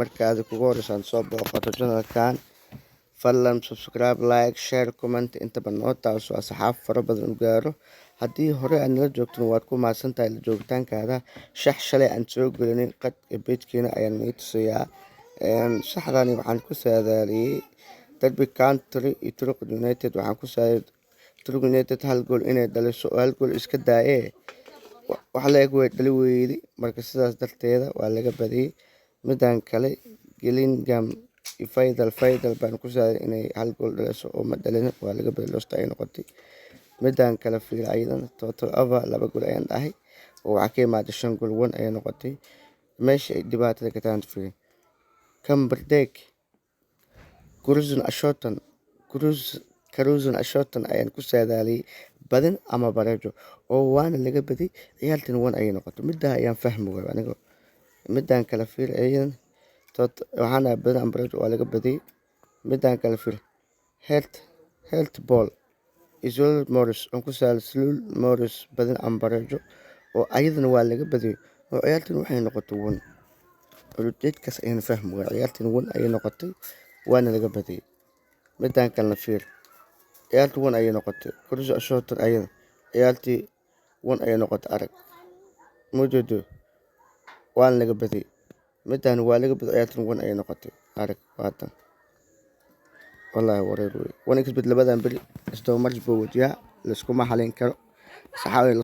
markaad kugu horeysaan soo booqato channelkan fadlan subscribe like share comment intaba noo taasoo asxaab fara badan u gaaro haddii hore aad nala joogtin waad ku mahadsantahay la joogitaankaada shax shalay aan soo gelinin qadka beejkeena ayaan nii tusayaa shaxdani waxaan ku saadaaliyey derby country iyo Turk United waxaan ku saadaaliyey Turk United hal gool inay dhaliso oo hal gool iska daayee wax la eg way dhali weydi marka sidaas darteeda waa laga badiyey midaan kale Gillingham iyo Faydal baan ku saadaaliyey inay hal gool dhaliso oo ma dhalin waa laga badiyey losta ay noqotay midaan kale fiil ayadana total over 2 gool ayaan dhahay oo waxa ka imaaday 5 gool 1 ay noqotay meesha ay dhibaatada ka tahan fiil Camberdeck Cruzan Ashton ayaan ku saadaaliyey badin ama bareejo oo waana laga badiyey ciyaartan 1 ay noqotay midda ayaan fahmi waayay aniga midaan kale fiil ayaan waxaana badin ama bareejo waa laga badiyey midaan kale fiil health ball Isul Morris on ku saadaaliyey Morris badin ama bareejo oo ayadana waa laga badiyey oo ciyaartan waxay noqotay 1 ujeedkaas ayaan fahmi waayay ciyaartan 1 ay noqotay waana laga badiyey midaan kale fiil ciyaartu 1 ay noqotay Cruzan Ashton ayada ciyaartii 1 ay noqotay arag muujado waan laga badiyey midaan waa laga badiyey ciyaartan 1 ay noqotay arag waatan wallahi wareer wey wana kasbad labadan bari isdaba marj buu wajiyaa la isku ma xalin karo saxaabay